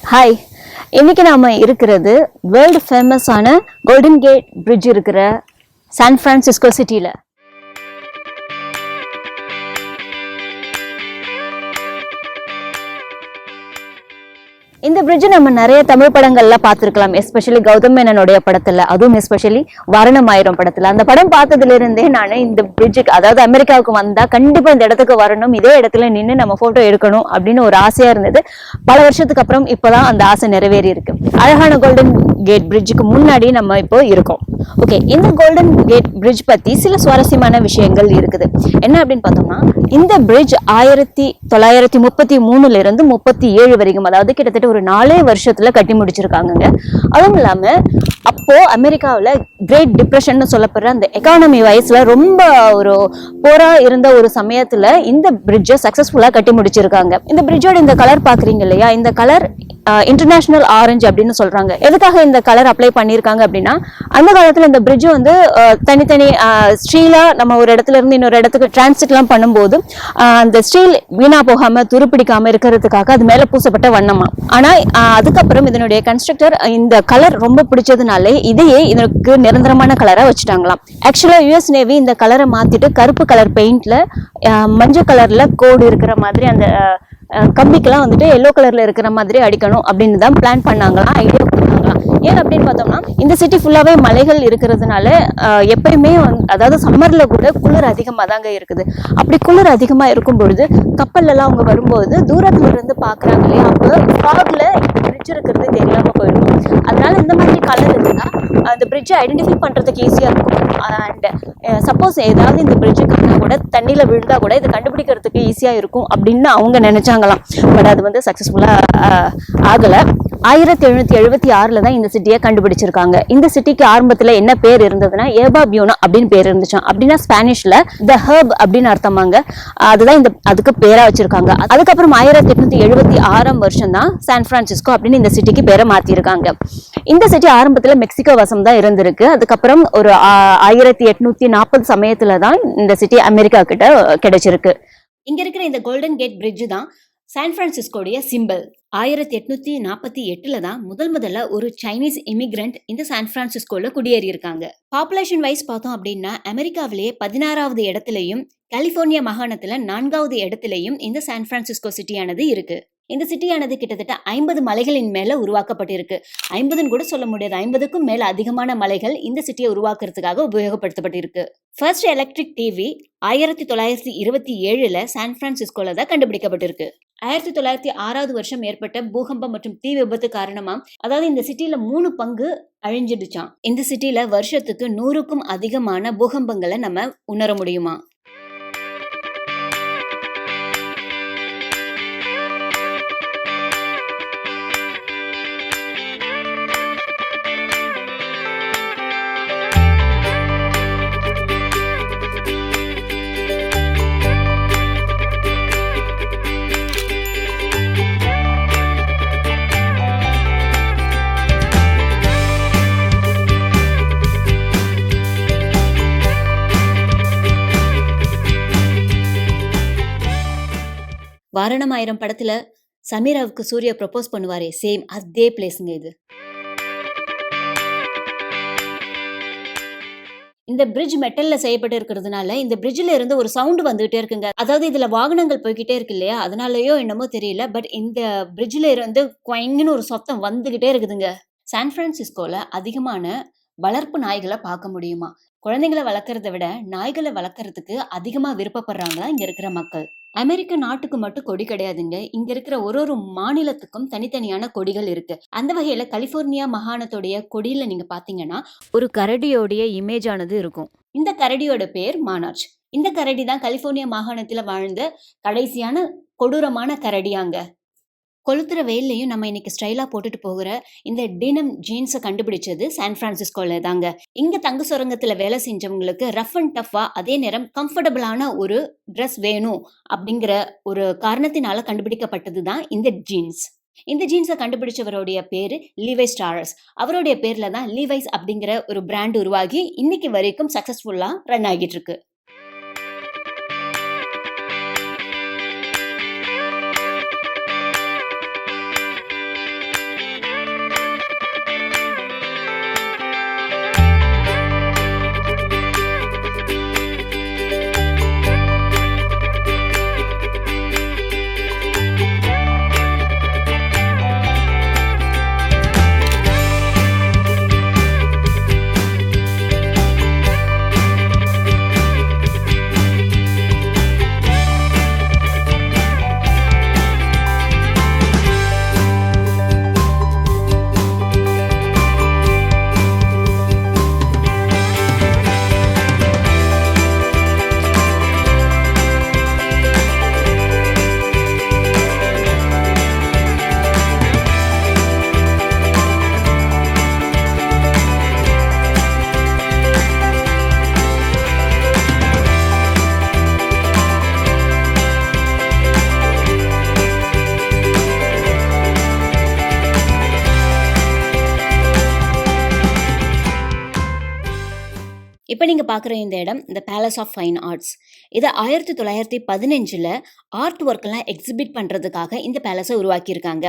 Hi, இன்னைக்கு நாம இருக்கிறது வேர்ல்டு ஃபேமஸான கோல்டன் கேட் பிரிட்ஜ் இருக்கிற சான் பிரான்சிஸ்கோ சிட்டியில். இந்த பிரிட்ஜ் நம்ம நிறைய தமிழ் படங்கள்ல பார்த்துருக்கலாம், எஸ்பெஷலி கௌதம் மேனனுடைய படத்துல, அதுவும் எஸ்பெஷலி வரணமாயிரம் படத்துல. அந்த படம் பார்த்ததுல இருந்தே நான் இந்த பிரிட்ஜுக்கு, அதாவது அமெரிக்காவுக்கு வந்தா கண்டிப்பா இந்த இடத்துக்கு வரணும், இதே இடத்துல நின்று நம்ம போட்டோ எடுக்கணும் அப்படின்னு ஒரு ஆசையா இருந்தது. பல வருஷத்துக்கு அப்புறம் இப்பதான் அந்த ஆசை நிறைவேறி இருக்கு. அழகான கோல்டன் கேட் பிரிட்ஜுக்கு முன்னாடி நம்ம இப்போ இருக்கோம். ஓகே, இந்த கோல்டன் கேட் பிரிட்ஜ் பத்தி சில சுவாரஸ்யமான விஷயங்கள் இருக்குது. என்ன அப்படின்னு பார்த்தோம்னா, இந்த பிரிட்ஜ் 1933 இருந்து 37 வரைக்கும், அதாவது கிட்டத்தட்ட ஒரு 4 வருஷத்துல கட்டி முடிச்சிருக்காங்க. அதுவும் இல்லாம அப்போ அமெரிக்காவில் கிரேட் டிப்ரெஷன் சொல்லப்படுற அந்த எக்கானமி வயசுல ரொம்ப ஒரு போரா இருந்த ஒரு சமயத்துல இந்த பிரிட்ஜை சக்சஸ்ஃபுல்லா கட்டி முடிச்சிருக்காங்க. இந்த பிரிட்ஜோட இந்த கலர் பாக்குறீங்க இல்லையா, இந்த கலர் இன்டர்நேஷனல் ஆரஞ்சு அப்படின்னு சொல்றாங்க. எதுக்காக இந்த கலர் அப்ளை பண்ணிருக்காங்க அப்படின்னா, அந்த காலத்துல இந்த பிரிட்ஜ் வந்து தனித்தனி ஸ்டீலா நம்ம ஒரு இடத்துல இருந்து இன்னொரு இடத்துக்கு டிரான்சிட் எல்லாம் பண்ணும்போது அந்த ஸ்டீல் வீணா போகாம துருப்பிடிக்காம இருக்கிறதுக்காக அது மேல பூசப்பட்ட வண்ணமா. ஆனா அதுக்கப்புறம் இதனுடைய கன்ஸ்ட்ரக்டர் இந்த கலர் ரொம்ப பிடிச்சதுனாலே இதையே இதற்கு நிரந்தரமான கலரா வச்சுட்டாங்களாம். ஆக்சுவலா யுஎஸ் நேவி இந்த கலரை மாத்திட்டு கருப்பு கலர் பெயிண்ட்ல மஞ்சள் கலர்ல கோடு இருக்கிற மாதிரி அந்த கம்பிக்கெல்லாம் வந்துட்டு எல்லோ கலர்ல இருக்கிற மாதிரி அடிக்கணும் அப்படின்னு தான் பிளான் பண்ணாங்களாம், ஐடியா கொடுத்தாங்களாம். ஏன் அப்படின்னு பார்த்தோம்னா, இந்த சிட்டி ஃபுல்லாவே மலைகள் இருக்கிறதுனால எப்பயுமே அதாவது சம்மர்ல கூட குளிர் அதிகமாக தாங்க இருக்குது. அப்படி குளிர் அதிகமா இருக்கும் பொழுது கப்பல்ல எல்லாம் அவங்க வரும்போது தூரத்துல இருந்து பாக்குறாங்க இல்லையா, அப்போ ஃபாக்ல பிரிட்ஜ் இருக்கிறது தெரியாம போயிருக்கும். அதனால இந்த மாதிரி கலர் இருந்தா அந்த பிரிட்ஜை ஐடென்டிஃபை பண்றதுக்கு ஈஸியா இருக்கும். அண்ட் சப்போஸ் ஏதாவது இந்த பிரிட்ஜு கட்டினா கூட தண்ணியில விழுந்தா கூட இதை கண்டுபிடிக்கிறதுக்கு ஈஸியா இருக்கும் அப்படின்னு அவங்க நினைச்சாங்களாம். பட் அது வந்து சக்சஸ்ஃபுல்லா ஆகல. 1776 தான் இந்த சிட்டியை கண்டுபிடிச்சிருக்காங்க. இந்த சிட்டிக்கு ஆரம்பத்துல என்ன பேர் இருந்ததுன்னா ஏபா பியூனா அப்படின்னு பேர் இருந்துச்சான். அப்படின்னா ஸ்பானிஷ்ல த ஹர்ப் அப்படின்னு அர்த்தமாங்க. அதுதான் அதுக்கு பேரா வச்சிருக்காங்க. அதுக்கப்புறம் 1876 வருஷம் தான் சான் பிரான்சிஸ்கோ அப்படின்னு இந்த சிட்டிக்கு பேரை மாத்திருக்காங்க. இந்த சிட்டி ஆரம்பத்துல மெக்சிகோ வசம் தான் இருந்திருக்கு. அதுக்கப்புறம் ஒரு 1840 சமயத்துல தான் இந்த சிட்டி அமெரிக்கா கிட்ட கிடைச்சிருக்கு. இங்க இருக்கிற இந்த கோல்டன் கேட் பிரிட்ஜ் தான் சான் பிரான்சிஸ்கோடைய சிம்பிள். 1848 தான் முதல்ல ஒரு சைனீஸ் இமிகிரண்ட் இந்த சான் பிரான்சிஸ்கோல குடியேறி இருக்காங்க. பாப்புலேஷன் வைஸ் பார்த்தோம் அப்படின்னா அமெரிக்காவிலேயே 16வது இடத்துலயும் கலிபோர்னியா மாகாணத்துல 4வது இடத்துலயும் இந்த சான் பிரான்சிஸ்கோ சிட்டியானது இருக்கு. இந்த சிட்டியானது கிட்டத்தட்ட 50 மலைகளின் மேல உருவாக்கப்பட்டிருக்கு. 50ன்னு கூட சொல்ல முடியாது, 50க்கும் மேல அதிகமான மலைகள் இந்த சிட்டியை உருவாக்குறதுக்காக உபயோகப்படுத்தப்பட்டிருக்கு. ஃபர்ஸ்ட் எலக்ட்ரிக் டிவி 1927 சான் பிரான்சிஸ்கோல தான் கண்டுபிடிக்கப்பட்டிருக்கு. 1906 வருஷம் ஏற்பட்ட பூகம்பம் மற்றும் தீ விபத்து காரணமா, அதாவது இந்த சிட்டில 3 பங்கு அழிஞ்சிடுச்சான். இந்த சிட்டில வருஷத்துக்கு 100க்கும் அதிகமான பூகம்பங்களை நம்ம உணர முடியுமா. வாரணமாயிரம் படத்துல சமீராவுக்கு சூர்யா ப்ரப்போஸ் பண்ணுவாரே, சேம் அதே பிளேஸ்ங்க இது. இந்த பிரிட்ஜ் மெட்டல்ல செய்யப்பட்டு இருக்கிறதுனால இந்த பிரிட்ஜ்ல இருந்து ஒரு சவுண்ட் வந்துகிட்டே இருக்குங்க. அதாவது இதுல வாகனங்கள் போய்கிட்டே இருக்கு இல்லையா, அதனாலயோ என்னமோ தெரியல, பட் இந்த பிரிட்ஜ்ல இருந்து குவைங்கன்னு ஒரு சத்தம் வந்துகிட்டே இருக்குதுங்க. சான் பிரான்சிஸ்கோல அதிகமான வளர்ப்பு நாய்களை பார்க்க முடியுமா. குழந்தைங்களை வளர்க்கறத விட நாய்களை வளர்க்கறதுக்கு அதிகமா விருப்பப்படுறாங்க இங்க இருக்கிற மக்கள். அமெரிக்க நாட்டுக்கு மட்டும் கொடி கிடையாதுங்க, இங்க இருக்கிற ஒரு மாநிலத்துக்கும் தனித்தனியான கொடிகள் இருக்கு. அந்த வகையில கலிபோர்னியா மாகாணத்துடைய கொடியில நீங்க பாத்தீங்கன்னா ஒரு கரடியோடைய இமேஜ் ஆனது இருக்கும். இந்த கரடியோட பேர் மானார்ச். இந்த கரடி தான் கலிபோர்னியா மாகாணத்துல வாழ்ந்த கடைசியான கொடூரமான கரடியாங்க. கொளுத்துற வெயிலையும் நம்ம இன்னைக்கு ஸ்டைலா போட்டுட்டு போகிற இந்த டினம் ஜீன்ஸை கண்டுபிடிச்சது சான் பிரான்சிஸ்கோல தாங்க. இங்க தங்கு சுரங்கத்துல வேலை செஞ்சவங்களுக்கு ரஃப் அண்ட் டஃபா அதே நேரம் கம்ஃபர்டபுளான ஒரு ட்ரெஸ் வேணும் அப்படிங்கிற ஒரு காரணத்தினால கண்டுபிடிக்கப்பட்டது தான் இந்த ஜீன்ஸ். இந்த ஜீன்ஸை கண்டுபிடிச்சவருடைய பேரு லீவைஸ் ஸ்டாரஸ். அவருடைய பேர்ல தான் லீவைஸ் அப்படிங்கிற ஒரு பிராண்ட் உருவாகி இன்னைக்கு வரைக்கும் சக்சஸ்ஃபுல்லா ரன் ஆகிட்டு இருக்கு. இப்போ நீங்க பார்க்குற இந்த இடம் இந்த பேலஸ் ஆஃப் ஃபைன் ஆர்ட்ஸ். இதை 1915 ஆர்ட் ஒர்க்கெல்லாம் எக்ஸிபிட் பண்றதுக்காக இந்த பேலஸை உருவாக்கியிருக்காங்க.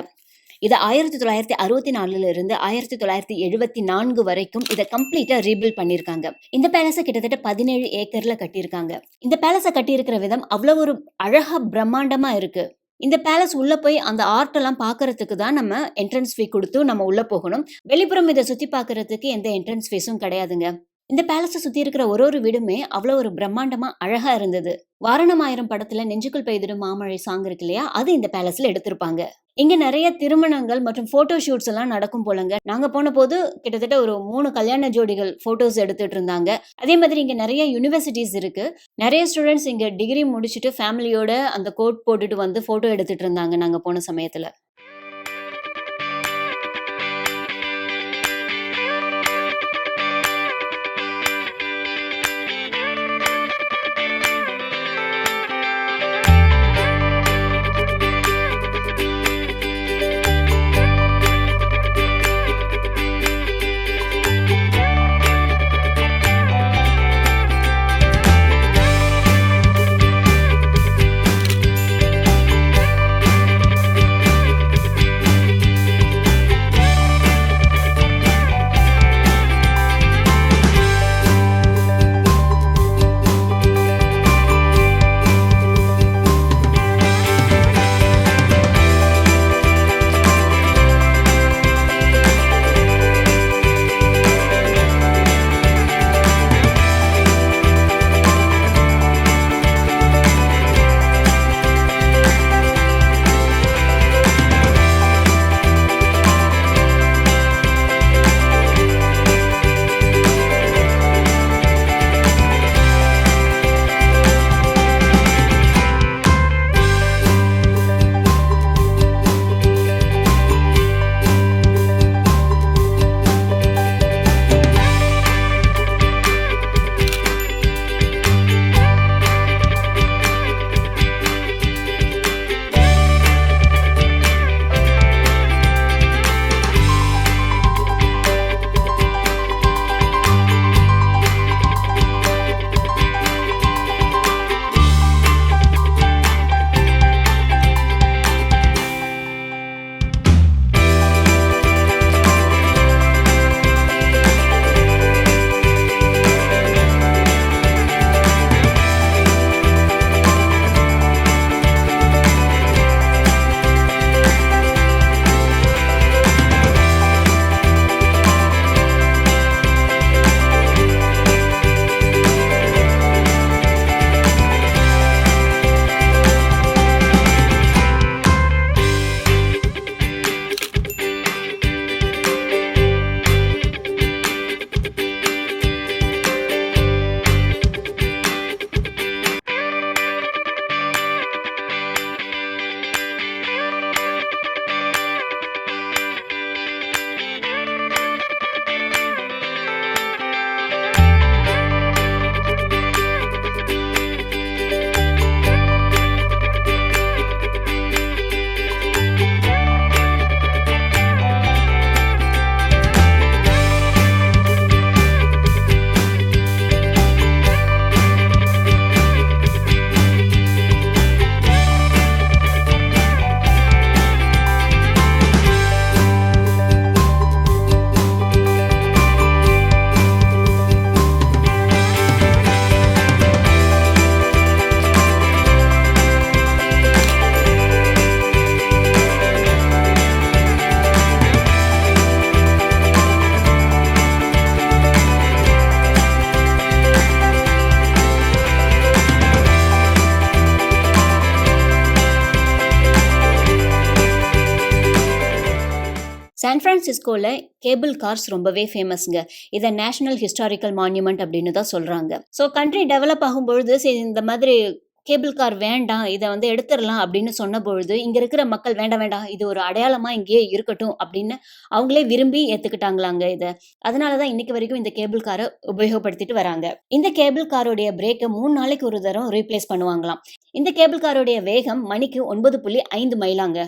இதை 1964 இருந்து 1974 வரைக்கும் இதை கம்ப்ளீட்டா ரீபில்ட் பண்ணியிருக்காங்க. இந்த பேலஸை கிட்டத்தட்ட 17 ஏக்கர்ல கட்டியிருக்காங்க. இந்த பேலஸை கட்டியிருக்கிற விதம் அவ்வளவு ஒரு அழகா பிரம்மாண்டமா இருக்கு. இந்த பேலஸ் உள்ள போய் அந்த ஆர்ட் எல்லாம் பாக்குறதுக்கு தான் நம்ம என்ட்ரன்ஸ் ஃபீ கொடுத்து நம்ம உள்ள போகணும். வெளிப்புறம் இதை சுத்தி பாக்குறதுக்கு எந்த என்ட்ரன்ஸ் ஃபீஸும் கிடையாதுங்க. இந்த பேலஸை சுத்தி இருக்கிற ஒரு வீடுமே அவ்வளவு ஒரு பிரம்மாண்டமா அழகா இருந்தது. வாரணமாயிரம் படத்துல நெஞ்சுக்குள் பெய்திடும் மாமழை சாங் இருக்கு இல்லையா, அது இந்த பேலஸ்ல எடுத்திருப்பாங்க. இங்க நிறைய திருமணங்கள் மற்றும் போட்டோ ஷூட்ஸ் எல்லாம் நடக்கும் போலங்க. நாங்க போன போது கிட்டத்தட்ட ஒரு 3 கல்யாண ஜோடிகள் போட்டோஸ் எடுத்துட்டு இருந்தாங்க. அதே மாதிரி இங்க நிறைய யூனிவர்சிட்டிஸ் இருக்கு. நிறைய ஸ்டூடெண்ட்ஸ் இங்க டிகிரி முடிச்சுட்டு ஃபேமிலியோட அந்த கோட் போட்டுட்டு வந்து போட்டோ எடுத்துட்டு இருந்தாங்க நாங்க போன சமயத்துல. சான் பிரான்சிஸ்கோவில் கேபிள் கார்ஸ் ரொம்பவே ஃபேமஸ்ங்க. இதை நேஷனல் ஹிஸ்டாரிக்கல் மான்யூமெண்ட் அப்படின்னு தான் சொல்கிறாங்க. ஸோ கண்ட்ரி டெவலப் ஆகும்பொழுது சரி இந்த மாதிரி கேபிள் கார் வேண்டாம், இதை வந்து எடுத்துடலாம் அப்படின்னு சொன்ன பொழுது இங்கே இருக்கிற மக்கள் வேண்டாம் வேண்டாம், இது ஒரு அடையாளமாக இங்கேயே இருக்கட்டும் அப்படின்னு அவங்களே விரும்பி ஏற்றுக்கிட்டாங்களாங்க இதை. அதனால தான் இன்னைக்கு வரைக்கும் இந்த கேபிள் காரை உபயோகப்படுத்திட்டு வராங்க. இந்த கேபிள் காரோடைய பிரேக்கை 3 நாளைக்கு ஒரு தரம் ரீப்ளேஸ் பண்ணுவாங்களாம். இந்த கேபிள் காரோடைய வேகம் மணிக்கு 9.5 மைலாங்க.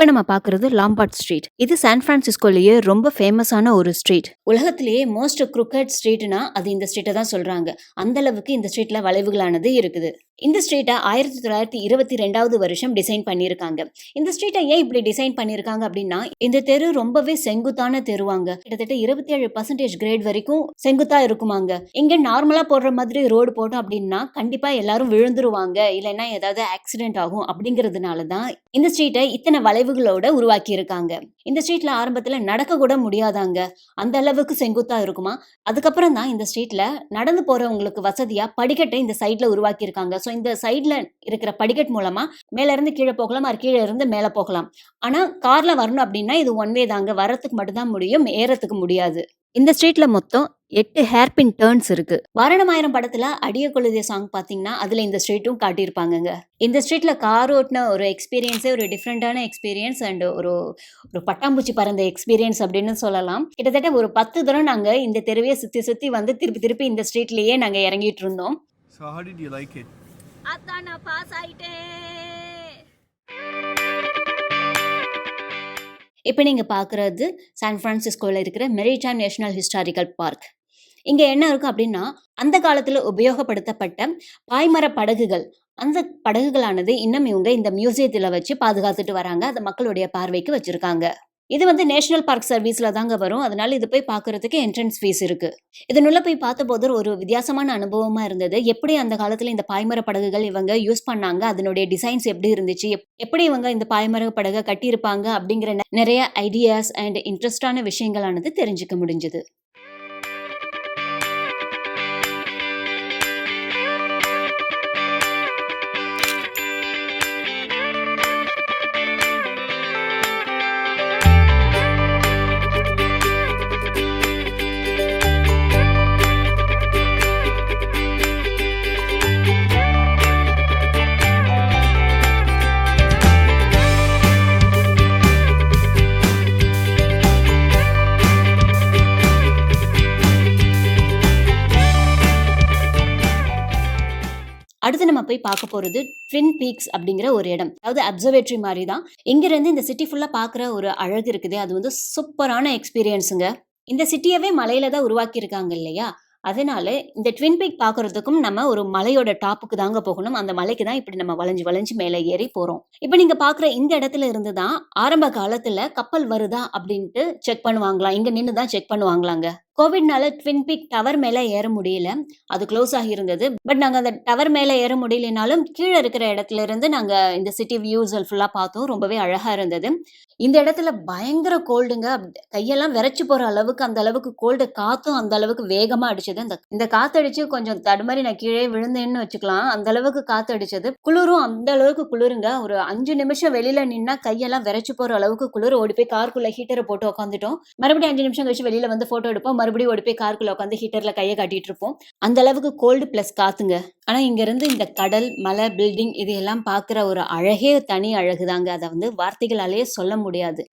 நம்ம பாக்குறது லாம்பார்ட் ஸ்ட்ரீட். இது சான் பிரான்சிஸ்கோலயே ரொம்ப ஃபேமஸான ஒரு ஸ்ட்ரீட். உலகத்திலேயே மோஸ்ட் குரூக்கட் ஸ்ட்ரீட்னா அது இந்த ஸ்ட்ரீட்டை தான் சொல்றாங்க. அந்த அளவுக்கு இந்த ஸ்ட்ரீட்ல வளைவுகளானது இருக்குது. இந்த ஸ்ட்ரீட்டை 1922 வருஷம் டிசைன் பண்ணியிருக்காங்க. இந்த ஸ்ட்ரீட்டை ஏன் இப்படி டிசைன் பண்ணியிருக்காங்க அப்படின்னா, இந்த தெரு ரொம்பவே செங்குத்தான தெருவாங்க. கிட்டத்தட்ட 27% கிரேட் வரைக்கும் செங்குத்தா இருக்குமாங்க. இங்க நார்மலா போடுற மாதிரி ரோடு போட்டோம் அப்படின்னா கண்டிப்பா எல்லாரும் விழுந்துருவாங்க, இல்லைன்னா ஏதாவது ஆக்சிடென்ட் ஆகும். அப்படிங்கிறதுனால தான் இந்த ஸ்ட்ரீட்டை இத்தனை வளைவுகளோட உருவாக்கி இருக்காங்க. இந்த ஸ்ட்ரீட்ல ஆரம்பத்துல நடக்க கூட முடியாதாங்க, அந்த அளவுக்கு செங்குத்தா இருக்குமா. அதுக்கப்புறம் தான் இந்த ஸ்ட்ரீட்ல நடந்து போறவங்களுக்கு வசதியா படிக்கட்டை இந்த சைட்ல உருவாக்கி இருக்காங்க. இந்த சைட்ல இருக்கிற படிக்கட் மூலமா மேல இருந்து கீழே போகலாம், கீழே இருந்து மேல போகலாம். ஆனா கார்ல வரணும் அப்படின்னா இது ஒன் வே தாங்க, வரத்துக்கு மட்டும்தான் முடியும், ஏறத்துக்கு முடியாது. இந்த ஸ்ட்ரீட்ல மொத்தம் 8 ஹேர்பின் டர்ன்ஸ் இருக்கு. வாரணமாயிரம் படத்துல அடிய கொழுதிய சாங் பாத்தீங்கன்னா அதுல இந்த ஸ்ட்ரீட்டும் காட்டியிருப்பாங்க. இந்த ஸ்ட்ரீட்ல கார் ஓட்டின ஒரு எக்ஸ்பீரியன்ஸே ஒரு டிஃப்ரெண்டான எக்ஸ்பீரியன்ஸ் அண்ட் ஒரு பட்டாம்பூச்சி பறந்த எக்ஸ்பீரியன்ஸ் அப்படின்னு சொல்லலாம். கிட்டத்தட்ட ஒரு 10 தடவை நாங்க இந்த தெருவையை சுத்தி சுத்தி வந்து திருப்பி இந்த ஸ்ட்ரீட்லயே நாங்க இறங்கிட்டு இருந்தோம். So how did you like it? அதான் நான் பாஸ் ஆயிட்டேன். இப்போ நீங்க பாக்குறது சான் பிரான்சிஸ்கோல இருக்கிற மெரிடைம் நேஷனல் ஹிஸ்டாரிக்கல் பார்க். இங்க என்ன இருக்கும் அப்படின்னா, அந்த காலத்துல உபயோகப்படுத்தப்பட்ட பாய்மர படகுகள், அந்த படகுகளானது இன்னும் இவங்க இந்த மியூசியத்துல வச்சு பாதுகாத்துட்டு வராங்க. அதை மக்களுடைய பார்வைக்கு வச்சிருக்காங்க. இது வந்து நேஷனல் பார்க் சர்வீஸ்ல தாங்க வரும். அதனால இது போய் பாக்குறதுக்கு என்ட்ரன்ஸ் ஃபீஸ் இருக்கு. இதனுள்ள போய் பார்த்தபோது ஒரு வித்தியாசமான அனுபவமா இருந்தது. எப்படி அந்த காலத்துல இந்த பாய்மர படகுகள் இவங்க யூஸ் பண்ணாங்க, அதனுடைய டிசைன்ஸ் எப்படி இருந்துச்சு, எப்படி இவங்க இந்த பாய்மர படகை கட்டியிருப்பாங்க அப்படிங்கிற நிறைய ஐடியாஸ் அண்ட் இன்ட்ரெஸ்டான விஷயங்களானது தெரிஞ்சுக்க முடிஞ்சது. அடுத்து நம்ம போய் பார்க்க போறது ட்வின் பீக்ஸ் அப்படிங்கிற ஒரு இடம். அதாவது அப்சர்வேட்டரி மாதிரி தான். இங்க இருந்து இந்த சிட்டி ஃபுல்லா பாக்குற ஒரு அழகு இருக்குது. அது வந்து சூப்பரான எக்ஸ்பீரியன்ஸுங்க. இந்த சிட்டியவே மலையில தான் உருவாக்கி இருக்காங்க இல்லையா, அதனால இந்த ட்வின் பீக் பாக்குறதுக்கும் நம்ம ஒரு மலையோட டாப்புக்கு தாங்க போகணும். அந்த மலைக்கு தான் இப்படி நம்ம வளைஞ்சு மேல ஏறி போறோம். இப்ப நீங்க பாக்குற இந்த இடத்துல இருந்து தான் ஆரம்ப காலத்துல கப்பல் வருதா அப்படின்ட்டு செக் பண்ணுவாங்களாம். இங்க நின்று தான் செக் பண்ணுவாங்களாங்க. கோவிட்னால ட்வின் பீக் டவர் மேல ஏற முடியல, அது க்ளோஸ் ஆகி இருந்தது. பட் நாங்க அந்த டவர் மேல ஏற முடியலனாலும் கீழே இருக்கிற இடத்துல இருந்து நாங்க இந்த சிட்டி வியூஸ் ஃபுல்லா பார்த்தோம். ரொம்பவே அழகா இருந்தது. இந்த இடத்துல பயங்கர கோல்டுங்க. கையெல்லாம் விரைச்சு போற அளவுக்கு, அந்த அளவுக்கு கோல்டு. காத்தும் அந்த அளவுக்கு வேகமா அடிச்சது. இந்த காத்தடிச்சு கொஞ்சம் தடுமாறி நான் கீழே விழுந்தேன்னு வச்சுக்கலாம், அந்த அளவுக்கு காத்து அடிச்சது. குளிரும் அந்த அளவுக்கு குளிருங்க. ஒரு 5 நிமிஷம் வெளியில நின்னா கையெல்லாம் விரைச்சு போற அளவுக்கு குளிர். ஓடி போய் காருக்குள்ள ஹீட்டரை போட்டு உட்காந்துட்டோம். மறுபடியும் 5 நிமிஷம் கழிச்சு வெளியில வந்து போட்டோ எடுப்போம். மறுபடியும் ஓடி போய் காருக்குள்ள உட்காந்து ஹீட்டர்ல கையை காட்டிட்டு இருப்போம். அந்த அளவுக்கு கோல்டு பிளஸ் காத்துங்க. ஆனா இங்க இருந்து இந்த கடல், மலை, பில்டிங் இது எல்லாம் பாக்குற ஒரு அழகே தனி அழகுதாங்க. அதை வந்து வார்த்தைகளாலேயே சொல்ல முடியாது.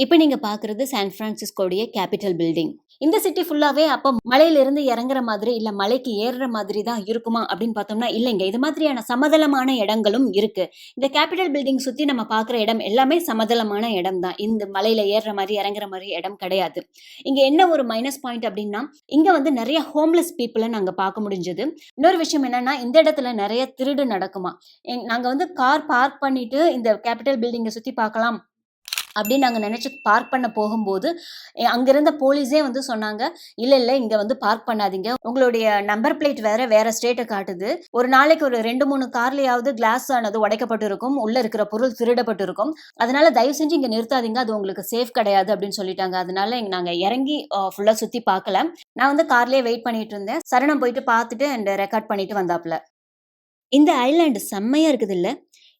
இப்போ நீங்க பாக்குறது சான் பிரான்சிஸ்கோடைய கேபிட்டல் பில்டிங். இந்த சிட்டி ஃபுல்லாவே அப்ப மலையில இருந்து இறங்குற மாதிரி இல்ல மலைக்கு ஏறுற மாதிரி தான் இருக்குமா அப்படின்னு பார்த்தோம்னா இல்லைங்க. இது மாதிரியான சமதளமான இடங்களும் இருக்கு. இந்த கேபிட்டல் பில்டிங் சுத்தி நம்ம பாக்குற இடம் எல்லாமே சமதளமான இடம் தான். இந்த மலையில ஏறுற மாதிரி இறங்குற மாதிரி இடம் கிடையாது. இங்க என்ன ஒரு மைனஸ் பாயிண்ட் அப்படின்னா, இங்க வந்து நிறைய ஹோம்லெஸ் பீப்புளை நாங்க பார்க்க முடிஞ்சது. இன்னொரு விஷயம் என்னன்னா, இந்த இடத்துல நிறைய திருடு நடக்குமா. நாங்க வந்து கார் பார்க் பண்ணிட்டு இந்த கேபிட்டல் பில்டிங்கை சுத்தி பார்க்கலாம் அப்படின்னு நாங்கள் நினச்சி பார்க் பண்ண போகும்போது அங்கிருந்த போலீஸே வந்து சொன்னாங்க, இல்லை இங்கே வந்து பார்க் பண்ணாதீங்க, உங்களுடைய நம்பர் பிளேட் வேற ஸ்டேட்டை காட்டுது, ஒரு நாளைக்கு ஒரு 2-3 கார்லையாவது கிளாஸ் ஆனது உடைக்கப்பட்டு இருக்கும், உள்ள இருக்கிற பொருள் திருடப்பட்டு இருக்கும், அதனால தயவு செஞ்சு இங்கே நிறுத்தாதீங்க, அது உங்களுக்கு சேஃப் கிடையாது அப்படின்னு சொல்லிட்டாங்க. அதனால நாங்கள் இறங்கி ஃபுல்லாக சுற்றி பார்க்கல. நான் வந்து கார்லேயே வெயிட் பண்ணிட்டு இருந்தேன். சரணம் போயிட்டு பார்த்துட்டு அண்ட் ரெக்கார்ட் பண்ணிட்டு வந்தாப்புல. இந்த ஐலாண்டு செம்மையா இருக்குது இல்ல.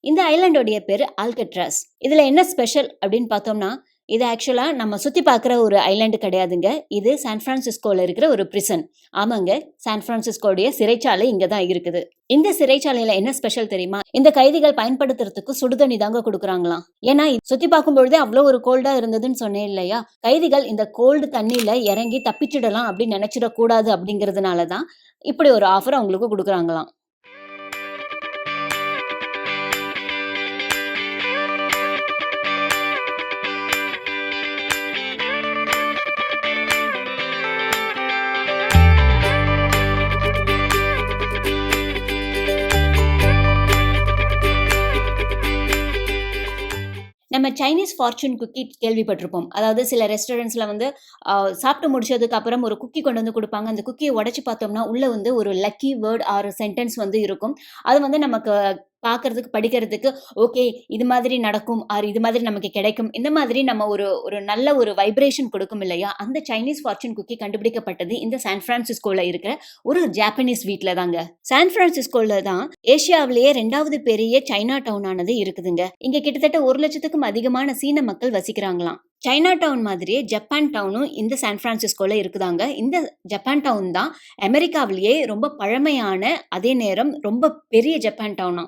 இந்த ஐலாண்டோடைய பேரு ஆல்கட்ராஸ். இதுல என்ன ஸ்பெஷல் அப்படின்னு பார்த்தோம்னா, இது ஆக்சுவலா நம்ம சுத்தி பார்க்குற ஒரு ஐலாண்டு கிடையாதுங்க. இது சான் பிரான்சிஸ்கோல இருக்கிற ஒரு பிரிசன். ஆமாங்க, சான் பிரான்சிஸ்கோடைய சிறைச்சாலை இங்க தான் இருக்குது. இந்த சிறைச்சாலையில என்ன ஸ்பெஷல் தெரியுமா? இந்த கைதிகள் பயன்படுத்துறதுக்கு சுடுதண்ணி தாங்க கொடுக்குறாங்களாம். ஏன்னா சுத்தி பார்க்கும் பொழுதே அவ்வளோ ஒரு கோல்டா இருந்ததுன்னு சொன்னேன் இல்லையா, கைதிகள் இந்த கோல்டு தண்ணியில இறங்கி தப்பிச்சிடலாம் அப்படின்னு நினைச்சிடக்கூடாது அப்படிங்கிறதுனால தான் இப்படி ஒரு ஆஃபர் அவங்களுக்கு கொடுக்குறாங்களாம். நம்ம சைனீஸ் ஃபார்ச்சூன் குக்கி கேள்விப்பட்டிருப்போம். அதாவது சில ரெஸ்டாரண்ட்ஸில் வந்து சாப்பிட்டு முடிச்சதுக்கு அப்புறம் ஒரு குக்கி கொண்டு வந்து கொடுப்பாங்க. அந்த குக்கியை உடச்சி பார்த்தோம்னா உள்ளே வந்து ஒரு லக்கி வேர்ட் ஆர் சென்டென்ஸ் வந்து இருக்கும். அது வந்து நமக்கு பார்க்கறதுக்கு படிக்கிறதுக்கு ஓகே இது மாதிரி நடக்கும் ஆர் இது மாதிரி நமக்கு கிடைக்கும், இந்த மாதிரி நம்ம ஒரு நல்ல ஒரு வைப்ரேஷன் கொடுக்கும் இல்லையா. அந்த சைனீஸ் ஃபார்ச்சூன் குக்கி கண்டுபிடிக்கப்பட்டது இந்த சான் பிரான்சிஸ்கோல இருக்கிற ஒரு ஜாப்பனீஸ் வீட்டில் தாங்க. சான் பிரான்சிஸ்கோல தான் ஏசியாவிலேயே 2வது பெரிய சைனா டவுன் ஆனது இருக்குதுங்க. இங்க கிட்டத்தட்ட 1 லட்சத்துக்கும் அதிகமான சீன மக்கள் வசிக்கிறாங்களாம். சைனா டவுன் மாதிரியே ஜப்பான் டவுனும் இந்த சான் பிரான்சிஸ்கோல இருக்குதாங்க. இந்த ஜப்பான் டவுன் தான் அமெரிக்காவிலேயே ரொம்ப பழமையான, அதே நேரம் ரொம்ப பெரிய ஜப்பான் டவுனா.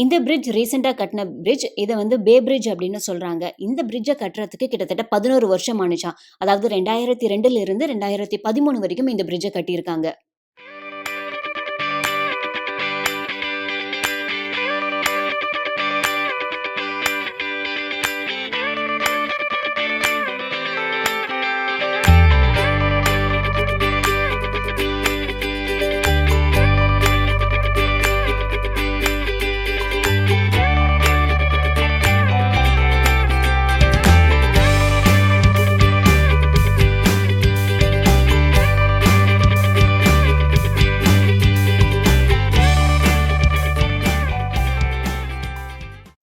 இந்த பிரிட்ஜ் ரீசெண்டாக கட்டின பிரிட்ஜ். இதை வந்து பே பிரிட்ஜ் அப்படின்னு சொல்றாங்க. இந்த பிரிட்ஜை கட்டுறதுக்கு கிட்டத்தட்ட 11 வருஷம் ஆனிச்சாம். அதாவது 2002 இருந்து 2013 வரைக்கும் இந்த பிரிட்ஜை கட்டியிருக்காங்க.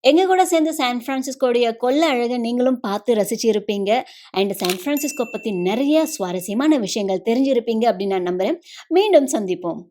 எங்க கூட சேர்ந்து சான் பிரான்சிஸ்கோடைய கொள்ள அழகை நீங்களும் பார்த்து ரசிச்சிருப்பீங்க. அண்ட் சான் பிரான்சிஸ்கோ பற்றி நிறைய சுவாரஸ்யமான விஷயங்கள் தெரிஞ்சிருப்பீங்க அப்படின்னு நான் நம்புறேன். மீண்டும் சந்திப்போம்.